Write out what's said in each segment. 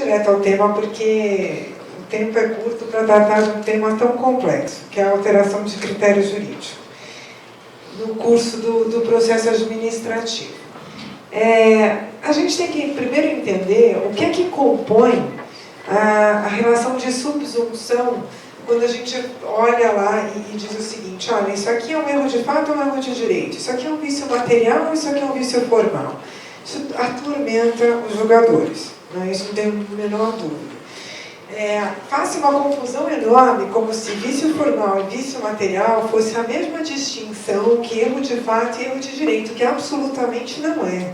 direto ao tema, porque o tempo é curto para tratar de um tema tão complexo, que é a alteração de critério jurídico, no curso do processo administrativo. A gente tem que primeiro entender o que é que compõe a relação de subsunção quando a gente olha lá e diz o seguinte: olha, isso aqui é um erro de fato ou um erro de direito? Isso aqui é um vício material ou isso aqui é um vício formal? Isso atormenta os julgadores, né? Isso não tem a menor dúvida. Faz uma confusão enorme, como se vício formal e vício material fosse a mesma distinção que erro de fato e erro de direito, que absolutamente não é.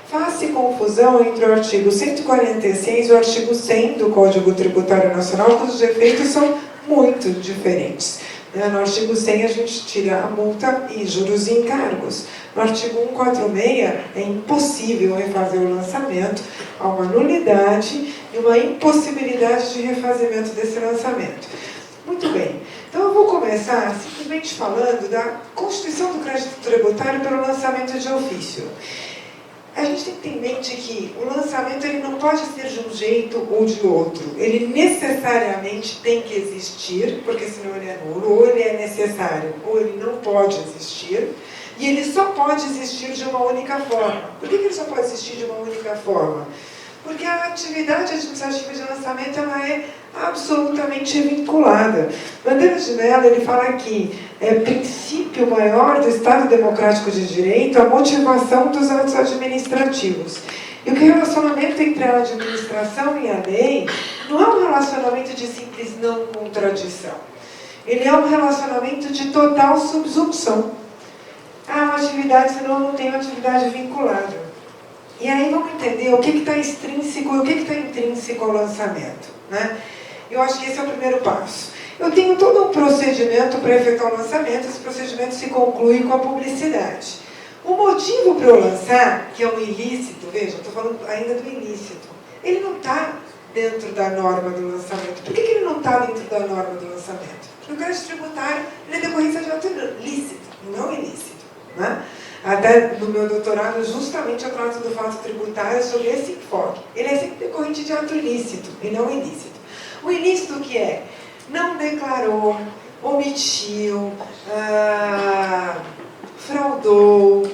Faz-se confusão entre o artigo 146 e o artigo 100 do Código Tributário Nacional, cujos efeitos são muito diferentes. No artigo 100 a gente tira a multa e juros e encargos. No artigo 146 é impossível refazer o lançamento, há uma nulidade e uma impossibilidade de refazimento desse lançamento. Muito bem, então eu vou começar simplesmente falando da constituição do crédito tributário pelo lançamento de ofício. A gente tem que ter em mente que o lançamento ele não pode ser de um jeito ou de outro. Ele necessariamente tem que existir, porque senão ele é nulo, ou ele é necessário, ou ele não pode existir. E ele só pode existir de uma única forma. Por que ele só pode existir de uma única forma? Porque a atividade administrativa de lançamento ela é absolutamente vinculada. Bandeira de Mello ele fala que princípio maior do Estado Democrático de Direito a motivação dos atos administrativos. E o relacionamento entre a administração e a lei não é um relacionamento de simples não contradição. Ele é um relacionamento de total subsunção. Uma atividade, senão não tem uma atividade vinculada. E aí vamos entender o que está extrínseco e o que está intrínseco ao lançamento, né? Eu acho que esse é o primeiro passo. Eu tenho todo um procedimento para efetuar o lançamento, esse procedimento se conclui com a publicidade. O motivo para eu lançar, que é um ilícito, veja, eu estou falando ainda do ilícito, ele não está dentro da norma do lançamento. Por que ele não está dentro da norma do lançamento? Porque o crédito tributário ele é decorrência de ato lícito, não ilícito, né? Até no meu doutorado, justamente eu trato do fato tributário sobre esse enfoque. Ele é sempre decorrente de ato ilícito e não ilícito. O ilícito que é? Não declarou, omitiu, fraudou,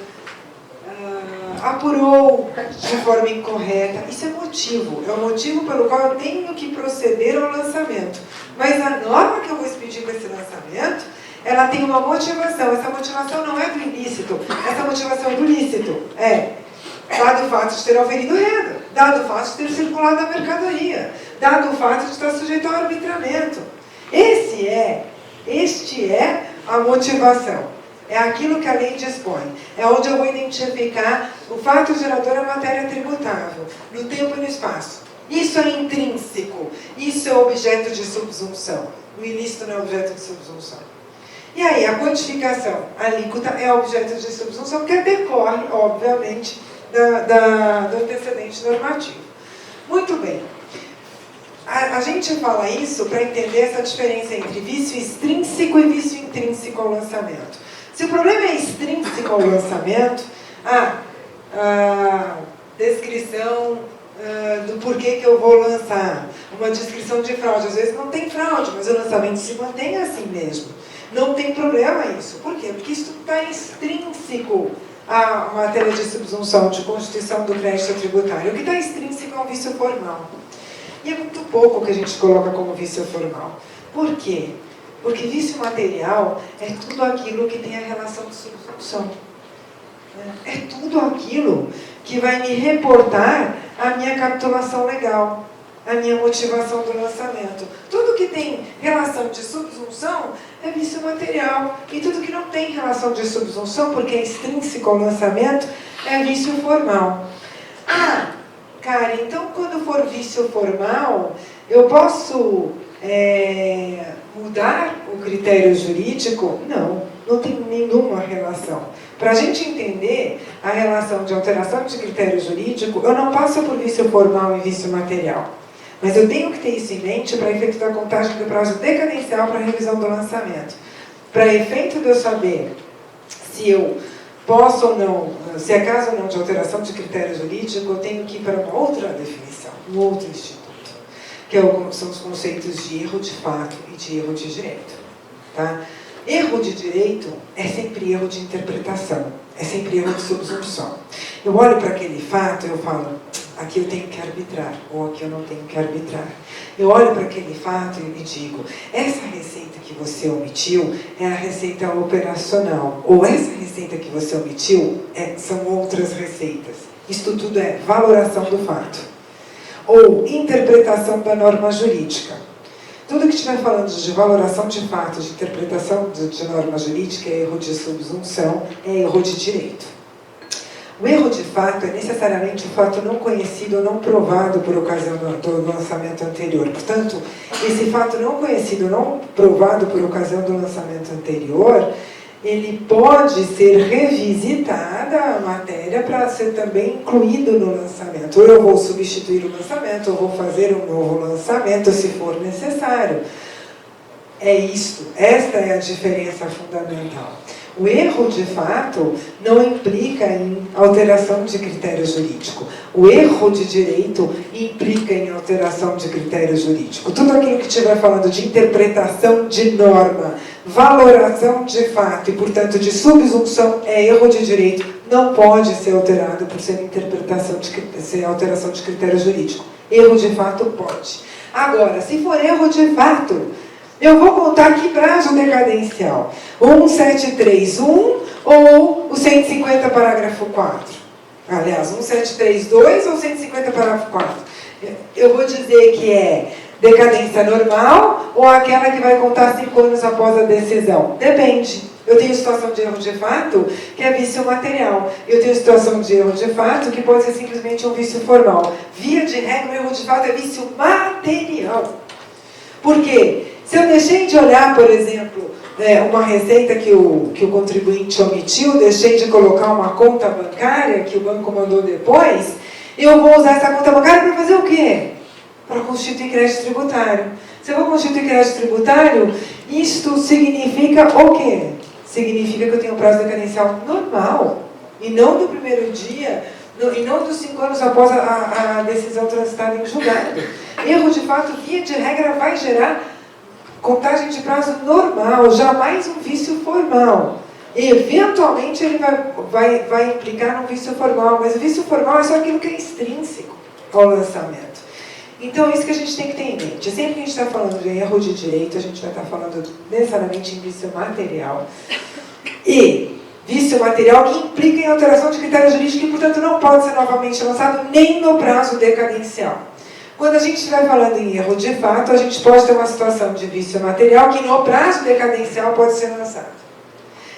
apurou de forma incorreta. Isso é motivo. É o motivo pelo qual eu tenho que proceder ao lançamento. Mas a norma que eu vou expedir para esse lançamento, ela tem uma motivação. Essa motivação não é do ilícito. Essa motivação é do lícito. Dado o fato de ter oferido renda, dado o fato de ter circulado a mercadoria, dado o fato de estar sujeito ao arbitramento. Este é a motivação. É aquilo que a lei dispõe. É onde eu vou identificar o fato gerador da matéria tributável, no tempo e no espaço. Isso é intrínseco. Isso é objeto de subsunção. O ilícito não é objeto de subsunção. E aí, a quantificação, a alíquota é objeto de subsunção, que decorre, obviamente, do antecedente normativo. Muito bem. A gente fala isso para entender essa diferença entre vício extrínseco e vício intrínseco ao lançamento. Se o problema é extrínseco ao lançamento, descrição do porquê que eu vou lançar, uma descrição de fraude. Às vezes não tem fraude, mas o lançamento se mantém assim mesmo. Não tem problema isso. Por quê? Porque isso está extrínseco à matéria de subsunção, de constituição do crédito tributário. O que está extrínseco é um vício formal. E é muito pouco que a gente coloca como vício formal. Por quê? Porque vício material é tudo aquilo que tem a relação de subsunção. É tudo aquilo que vai me reportar a minha capitulação legal, a minha motivação do lançamento. Tudo que tem relação de subsunção é vício material. E tudo que não tem relação de subsunção, porque é extrínseco ao lançamento, é vício formal. Cara, então quando for vício formal, eu posso mudar o critério jurídico? Não tem nenhuma relação. Para a gente entender a relação de alteração de critério jurídico, eu não passo por vício formal e vício material. Mas eu tenho que ter isso em mente para efeito da contagem do prazo decadencial para a revisão do lançamento. Para efeito de eu saber se eu posso ou não, se é caso ou não de alteração de critério jurídico, eu tenho que ir para uma outra definição, um outro instituto. que são os conceitos de erro de fato e de erro de direito. Tá? Erro de direito é sempre erro de interpretação, é sempre erro de subsunção. Eu olho para aquele fato e eu falo, aqui eu tenho que arbitrar, ou aqui eu não tenho que arbitrar. Eu olho para aquele fato e digo, essa receita que você omitiu é a receita operacional, ou essa receita que você omitiu são outras receitas. Isto tudo é valoração do fato, ou interpretação da norma jurídica. Tudo que estiver falando de valoração de fato, de interpretação de norma jurídica, é erro de subsunção, é erro de direito. O erro de fato é necessariamente o fato não conhecido ou não provado por ocasião do lançamento anterior. Portanto, esse fato não conhecido ou não provado por ocasião do lançamento anterior, ele pode ser revisitada a matéria para ser também incluído no lançamento. Ou eu vou substituir o lançamento, ou vou fazer um novo lançamento, se for necessário. É isto, esta é a diferença fundamental. O erro, de fato, não implica em alteração de critério jurídico. O erro de direito implica em alteração de critério jurídico. Tudo aquilo que estiver falando de interpretação de norma, valoração de fato e, portanto, de subsunção é erro de direito. Não pode ser alterado por ser alteração de critério jurídico. Erro de fato pode. Agora, se for erro de fato, eu vou contar que prazo decadencial. O 1731 ou o 150 parágrafo 4? Aliás, 1732 ou 150 parágrafo 4? Eu vou dizer que é decadência normal ou aquela que vai contar 5 anos após a decisão? Depende. Eu tenho situação de erro de fato que é vício material. Eu tenho situação de erro de fato que pode ser simplesmente um vício formal. Via de regra, o erro de fato é vício material. Por quê? Se eu deixei de olhar, por exemplo, uma receita que o contribuinte omitiu, deixei de colocar uma conta bancária que o banco mandou depois, eu vou usar essa conta bancária para fazer o quê? Para constituir crédito tributário. Se eu vou constituir crédito tributário, isto significa o quê? Significa que eu tenho um prazo decadencial normal, e não do primeiro dia, e não dos 5 anos após a decisão transitada em julgado. Erro de fato, via de regra, vai gerar contagem de prazo normal, jamais um vício formal. Eventualmente ele vai implicar num vício formal, mas o vício formal é só aquilo que é extrínseco ao lançamento. Então, isso que a gente tem que ter em mente. Sempre que a gente está falando de erro de direito, a gente vai estar falando necessariamente em vício material. E vício material que implica em alteração de critério jurídico e, portanto, não pode ser novamente lançado nem no prazo decadencial. Quando a gente estiver falando em erro de fato, a gente pode ter uma situação de vício material que no prazo decadencial pode ser lançado.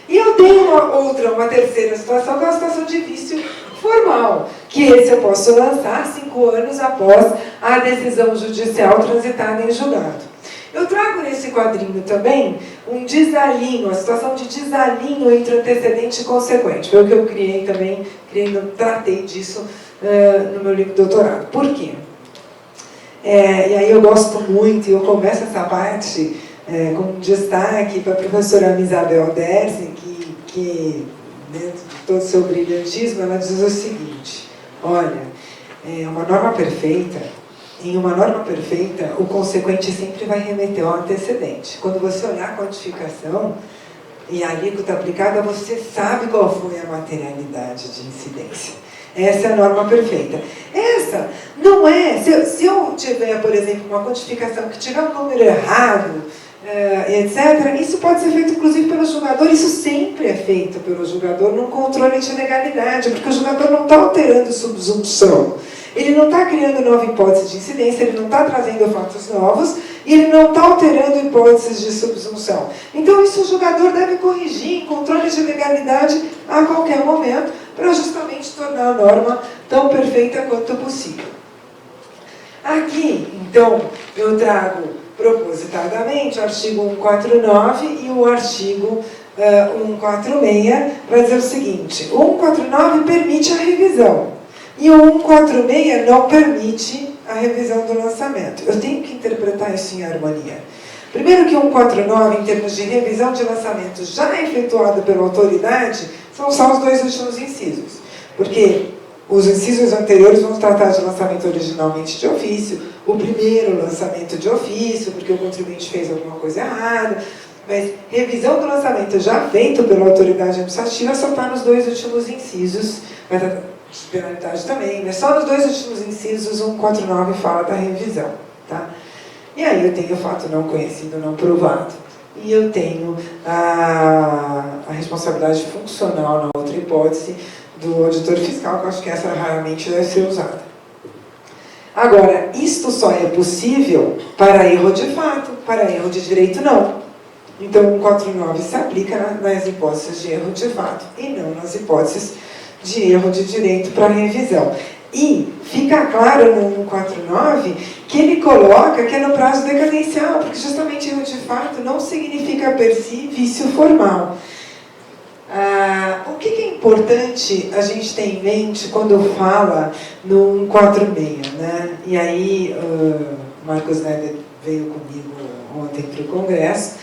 E eu tenho uma terceira situação, que é uma situação de vício formal, que esse eu posso lançar 5 anos após a decisão judicial transitada em julgado. Eu trago nesse quadrinho também um desalinho, a situação de desalinho entre antecedente e consequente. Foi o que eu criei também, tratei disso no meu livro de doutorado. Por quê? E aí eu gosto muito, e eu começo essa parte com um destaque para a professora Isabel Dersen, que dentro de todo o seu brilhantismo, ela diz o seguinte: olha, em uma norma perfeita, o consequente sempre vai remeter ao antecedente. Quando você olhar a quantificação e a alíquota aplicada, você sabe qual foi a materialidade de incidência. Essa é a norma perfeita. Essa não é... Se eu tiver, por exemplo, uma quantificação que tiver um número errado, etc., isso pode ser feito, inclusive, pelo julgador. Isso sempre é feito pelo julgador num controle de legalidade, porque o julgador não está alterando subsunção. Ele não está criando nova hipótese de incidência, ele não está trazendo fatos novos, e ele não está alterando hipóteses de subsunção. Então, isso o julgador deve corrigir em controle de legalidade a qualquer momento, para justamente tornar a norma tão perfeita quanto possível. Aqui, então, eu trago propositadamente o artigo 149 e o artigo 146 para dizer o seguinte: o 149 permite a revisão e o 146 não permite a revisão do lançamento. Eu tenho que interpretar isso em harmonia. Primeiro que o 149, em termos de revisão de lançamento já efetuado pela autoridade, são só os 2 últimos incisos. Porque Os incisos anteriores vão tratar de lançamento originalmente de ofício, o primeiro lançamento de ofício, porque o contribuinte fez alguma coisa errada, mas revisão do lançamento já feito pela autoridade administrativa só está nos 2 últimos incisos, vai dar de penalidade também, mas só nos 2 últimos incisos, 149 fala da revisão. Tá? E aí eu tenho o fato não conhecido, não provado, e eu tenho a responsabilidade funcional, na outra hipótese, do auditor fiscal, que eu acho que essa raramente deve ser usada. Agora, isto só é possível para erro de fato, para erro de direito não. Então, o 149 se aplica nas hipóteses de erro de fato e não nas hipóteses de erro de direito para revisão. E fica claro no 149 que ele coloca que é no prazo decadencial, porque justamente erro de fato não significa per si vício formal. O que é importante a gente ter em mente quando fala no 146, né? E aí, Marcos Neder veio comigo ontem para o Congresso,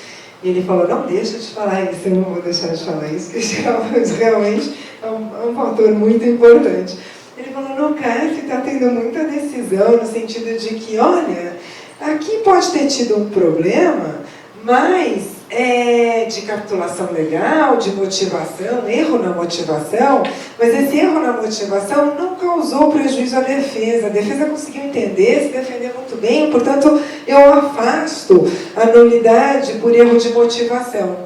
e ele falou, não deixa de falar isso, eu não vou deixar de falar isso, porque realmente é um fator muito importante. Ele falou, no CARF está tendo muita decisão, no sentido de que, olha, aqui pode ter tido um problema, mas de capitulação legal, de motivação, erro na motivação, mas esse erro na motivação não causou prejuízo à defesa. A defesa conseguiu entender, se defender muito bem, portanto, eu afasto a nulidade por erro de motivação.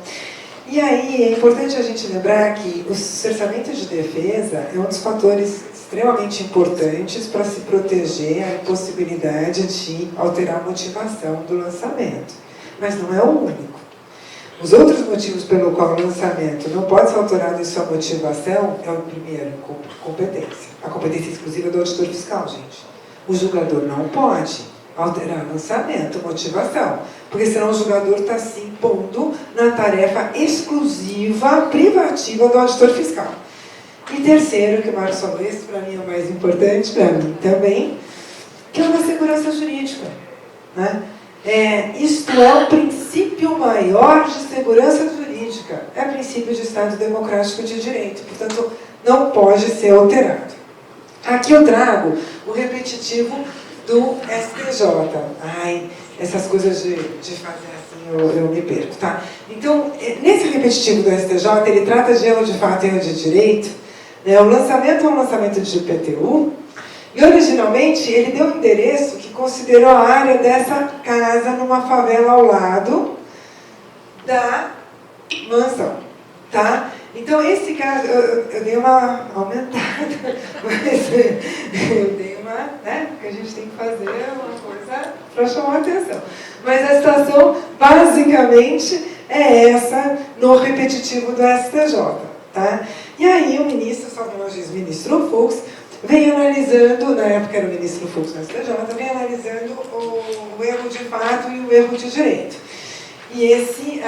E aí, é importante a gente lembrar que o cerceamento de defesa é um dos fatores extremamente importantes para se proteger a impossibilidade de alterar a motivação do lançamento. Mas não é o único. Os outros motivos pelo qual o lançamento não pode ser alterado em sua motivação é o primeiro, competência. A competência exclusiva do auditor fiscal, gente. O julgador não pode alterar lançamento, motivação, porque senão o julgador está se impondo na tarefa exclusiva, privativa do auditor fiscal. E terceiro, que o Marcos falou, esse para mim é o mais importante, para mim também, que é uma segurança jurídica, né? Isto é o princípio maior de segurança jurídica. É princípio de Estado Democrático de Direito. Portanto, não pode ser alterado. Aqui eu trago o repetitivo do STJ. Ai, essas coisas de fazer assim, eu me perco, tá? Então, nesse repetitivo do STJ, ele trata de erro de fato e erro de direito. Né? O lançamento é um lançamento de IPTU. E, originalmente, ele deu um endereço que considerou a área dessa casa numa favela ao lado da mansão, tá? Então, esse caso, eu dei uma aumentada, mas eu dei uma, né? Porque a gente tem que fazer uma coisa para chamar a atenção. Mas a situação, basicamente, é essa no repetitivo do STJ, tá? E aí, o ministro, ministro Fux, vem analisando, na época era o ministro Fux no STJ, vem analisando o erro de fato e o erro de direito. E esse,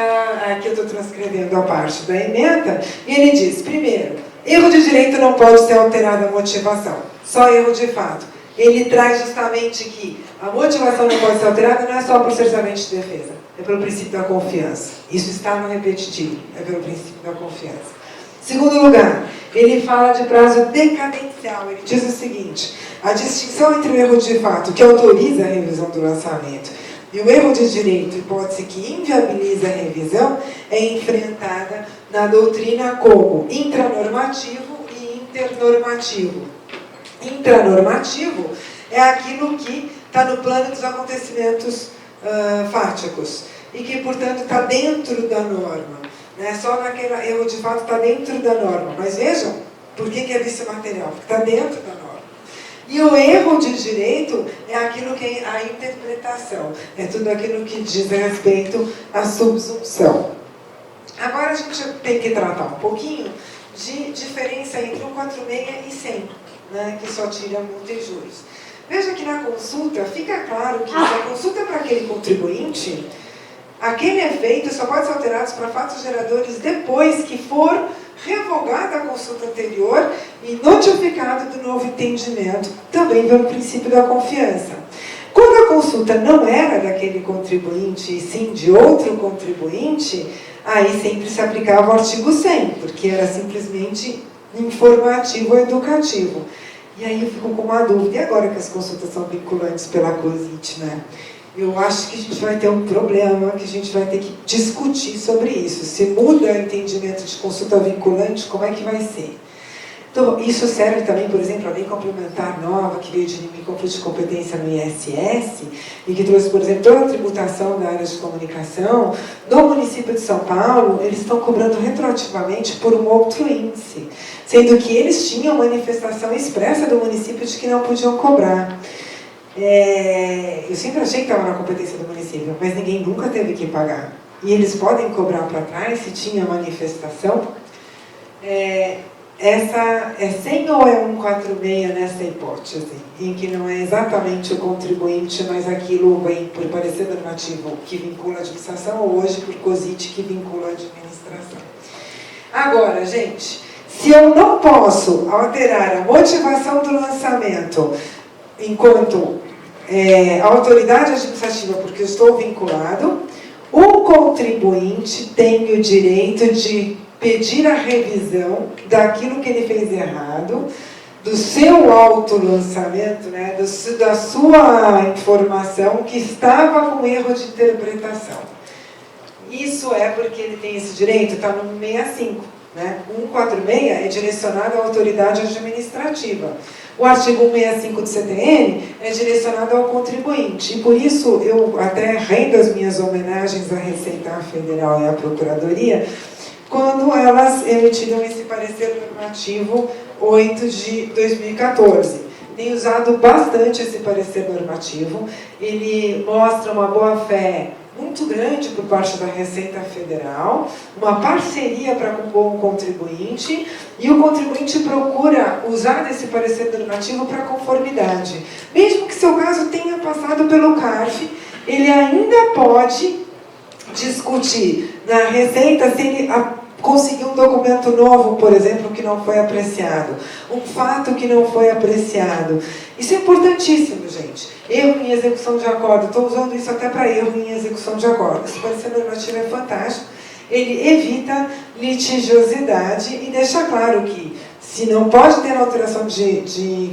aqui eu estou transcrevendo a parte da emenda, e ele diz, primeiro, erro de direito não pode ser alterada a motivação, só erro de fato. Ele traz justamente que a motivação não pode ser alterada, não é só por cerceamento de defesa, é pelo princípio da confiança. Isso está no repetitivo, é pelo princípio da confiança. Segundo lugar, ele fala de prazo decadencial. Ele diz o seguinte, a distinção entre o erro de fato, que autoriza a revisão do lançamento, e o erro de direito, hipótese que inviabiliza a revisão, é enfrentada na doutrina como intranormativo e internormativo. Intranormativo é aquilo que está no plano dos acontecimentos fáticos, e que, portanto, está dentro da norma. Só naquele erro de fato está dentro da norma. Mas vejam, por que é vício material? Porque está dentro da norma. E o erro de direito é aquilo que é a interpretação. É tudo aquilo que diz respeito à subsunção. Agora a gente tem que tratar um pouquinho de diferença entre 146 e 100, né, que só tira multa e juros. Veja que na consulta fica claro que se a consulta é para aquele contribuinte, aquele efeito só pode ser alterado para fatos geradores depois que for revogada a consulta anterior e notificado do novo entendimento, também pelo princípio da confiança. Quando a consulta não era daquele contribuinte e sim de outro contribuinte, aí sempre se aplicava o artigo 100, porque era simplesmente informativo ou educativo. E aí eu fico com uma dúvida, e agora que as consultas são vinculantes pela COSIT, né? Eu acho que a gente vai ter um problema, que a gente vai ter que discutir sobre isso. Se muda o entendimento de consulta vinculante, como é que vai ser? Então, isso serve também, por exemplo, a lei complementar nova, que veio de inimigo conflito de competência no ISS, e que trouxe, por exemplo, toda a tributação da área de comunicação. No município de São Paulo, eles estão cobrando retroativamente por um outro índice, sendo que eles tinham manifestação expressa do município de que não podiam cobrar. Eu sempre achei que estava na competência do município, mas ninguém nunca teve que pagar. E eles podem cobrar para trás se tinha manifestação. Essa é 100 ou é 146 nessa hipótese, em que não é exatamente o contribuinte, mas aquilo vem por parecer normativo que vincula a administração, ou hoje por COSIT que vincula a administração. Agora, gente, se eu não posso alterar a motivação do lançamento enquanto autoridade administrativa, porque eu estou vinculado, o contribuinte tem o direito de pedir a revisão daquilo que ele fez errado, do seu autolançamento, né, da sua informação que estava com erro de interpretação. Isso é porque ele tem esse direito, está no 165. Né? 146 é direcionado à autoridade administrativa. O artigo 165 do CTN é direcionado ao contribuinte. E por isso eu até rendo as minhas homenagens à Receita Federal e à Procuradoria, quando elas emitiram esse parecer normativo 8 de 2014. Tenho usado bastante esse parecer normativo. Ele mostra uma boa-fé muito grande por parte da Receita Federal, uma parceria para com o contribuinte, e o contribuinte procura usar desse parecer normativo para conformidade. Mesmo que seu caso tenha passado pelo CARF, ele ainda pode discutir na Receita se ele conseguiu um documento novo, por exemplo, que não foi apreciado, um fato que não foi apreciado. Isso é importantíssimo, gente. Erro em execução de acordo. Estou usando isso até para erro em execução de acordo. Esse parecer normativo é fantástico. Ele evita litigiosidade e deixa claro que, se não pode ter alteração de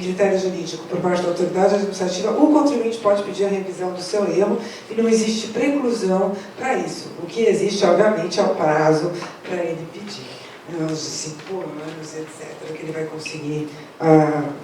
critério jurídico por parte da autoridade administrativa, o contribuinte pode pedir a revisão do seu erro e não existe preclusão para isso. O que existe, obviamente, é o prazo para ele pedir. Uns 5 anos, etc., que ele vai conseguir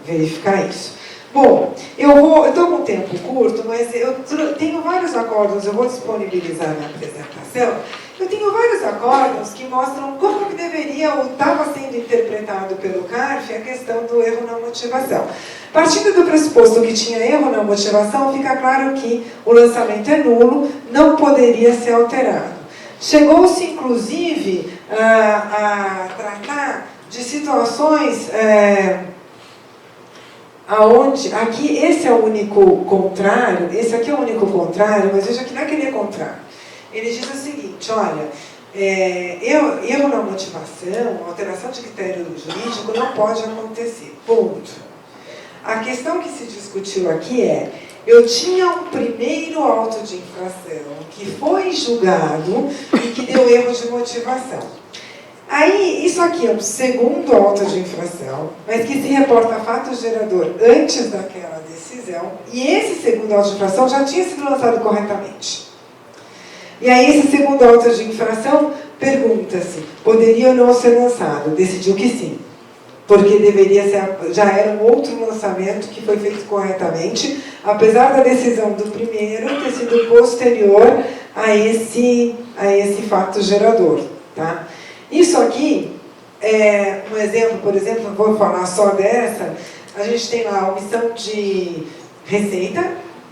verificar isso. Bom, eu estou com um tempo curto, mas eu tenho vários acórdãos, eu vou disponibilizar na apresentação. Eu tenho vários acórdãos que mostram como que deveria ou estava sendo interpretado pelo CARF a questão do erro na motivação. Partindo do pressuposto que tinha erro na motivação, fica claro que o lançamento é nulo, não poderia ser alterado. Chegou-se, inclusive, a tratar de situações aonde, aqui, esse é o único contrário, esse aqui é o único contrário, mas veja que não é que ele é contrário. Ele diz o seguinte, olha, erro na motivação, alteração de critério jurídico não pode acontecer, ponto. A questão que se discutiu aqui é, eu tinha um primeiro auto de infração que foi julgado e que deu erro de motivação. Aí, isso aqui é um segundo auto de infração, mas que se reporta a fato gerador antes daquela decisão, e esse segundo auto de infração já tinha sido lançado corretamente. E aí, esse segundo auto de infração, pergunta-se, poderia ou não ser lançado? Decidiu que sim, porque deveria ser, já era um outro lançamento que foi feito corretamente, apesar da decisão do primeiro ter sido posterior a esse fato gerador. Tá? Isso aqui é um exemplo, por exemplo, vou falar só dessa, a gente tem lá a omissão de receita,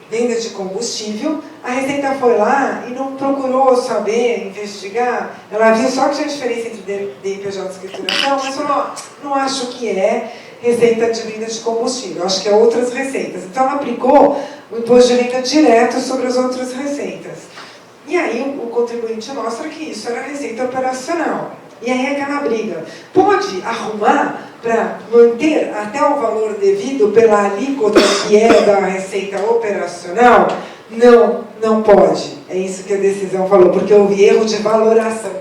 venda de combustível, a Receita foi lá e não procurou saber, investigar, ela viu só que tinha diferença entre DIPJ e escrituração, mas falou, não acho que é receita de venda de combustível, acho que é outras receitas. Então ela aplicou o imposto de renda direto sobre as outras receitas. E aí o contribuinte mostra que isso era receita operacional. E aí aquela briga, pode arrumar para manter até o valor devido pela alíquota que é da receita operacional? Não, não pode. É isso que a decisão falou, porque houve erro de valoração,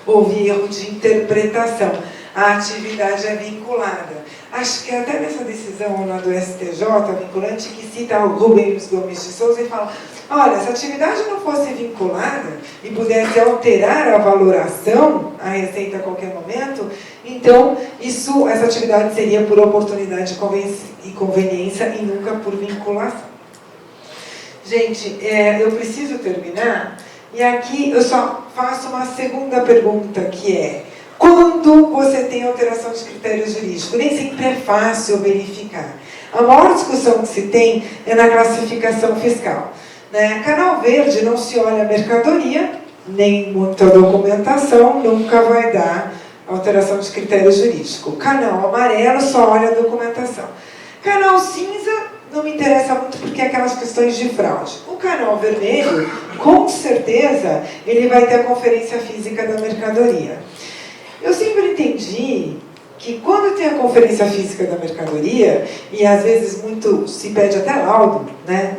houve erro de interpretação. A atividade é vinculada. acho que até nessa decisão lá do STJ, vinculante, que cita o Rubens Gomes de Souza e fala, olha, se a atividade não fosse vinculada e pudesse alterar a valoração, a receita a qualquer momento, então essa atividade seria por oportunidade e conveniência e nunca por vinculação. Gente, eu preciso terminar, e aqui eu só faço uma segunda pergunta, que é, quando você tem alteração de critério jurídico? Nem sempre é fácil verificar. A maior discussão que se tem é na classificação fiscal. Né? Canal verde não se olha a mercadoria, nem muita documentação, nunca vai dar alteração de critério jurídico. Canal amarelo só olha a documentação. Canal cinza não me interessa muito porque é aquelas questões de fraude. O canal vermelho, com certeza, ele vai ter a conferência física da mercadoria. Eu sempre entendi que quando tem a conferência física da mercadoria, e às vezes muito se pede até laudo, né,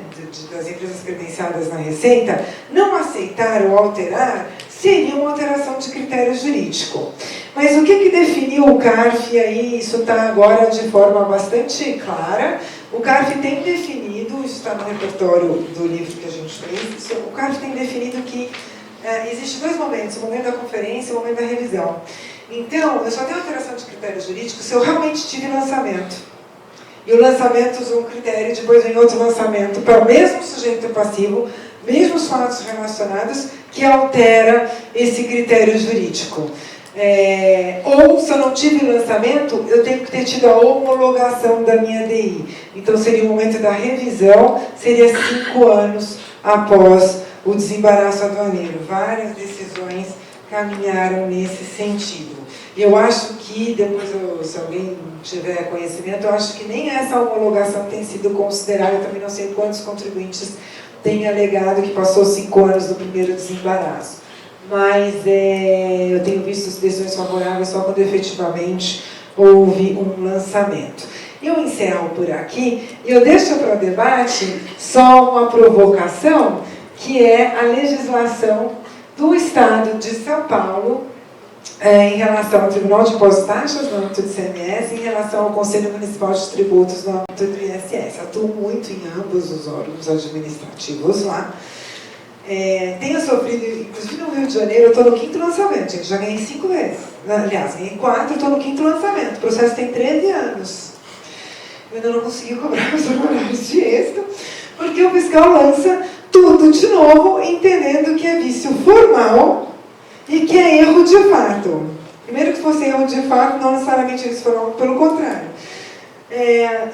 das empresas credenciadas na Receita, não aceitar ou alterar seria uma alteração de critério jurídico. Mas o que definiu o CARF, e aí isso está agora de forma bastante clara, o CARF tem definido, isso está no repertório do livro que a gente fez, o CARF tem definido que existem dois momentos, o momento da conferência e o momento da revisão. Então, eu só tenho alteração de critério jurídico se eu realmente tive lançamento. E o lançamento usa um critério, depois vem outro lançamento para o mesmo sujeito passivo, mesmos fatos relacionados, que altera esse critério jurídico. Ou, se eu não tive lançamento, eu tenho que ter tido a homologação da minha DI. Então, seria o momento da revisão, seria 5 anos após o desembaraço aduaneiro. Várias decisões caminharam nesse sentido. Eu acho que, depois, se alguém tiver conhecimento, eu acho que nem essa homologação tem sido considerada. Eu também não sei quantos contribuintes têm alegado que passou 5 anos do primeiro desembaraço. Mas eu tenho visto as decisões favoráveis só quando efetivamente houve um lançamento. Eu encerro por aqui e eu deixo para o debate só uma provocação, que é a legislação do Estado de São Paulo em relação ao Tribunal de Impostos e Taxas, no âmbito do ICMS, em relação ao Conselho Municipal de Tributos, no âmbito do ISS. Atuo muito em ambos os órgãos administrativos lá. Tenho sofrido, inclusive no Rio de Janeiro, eu estou no 5º lançamento, gente, já ganhei 5 vezes. Aliás, ganhei 4, estou no 5º lançamento. O processo tem 13 anos. Eu ainda não consegui cobrar os honorários de êxito, porque o fiscal lança tudo de novo, entendendo que é vício formal e que é erro de fato. Primeiro que fosse erro de fato, não necessariamente eles foram, pelo contrário.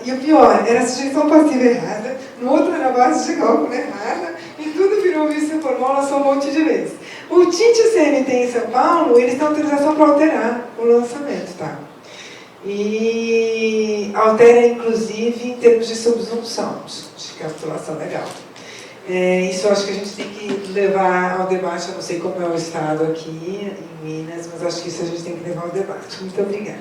E o pior, era a sujeição passiva errada, no outro era a base de cálculo errada, e tudo virou vício formal, lançou um monte de vezes. O TIT CNT em São Paulo, eles têm autorização para alterar o lançamento, tá? E altera, inclusive, em termos de subsunção, de capitulação legal. Isso eu acho que a gente tem que levar ao debate. Eu não sei como é o Estado aqui em Minas, mas acho que isso a gente tem que levar ao debate. Muito obrigada.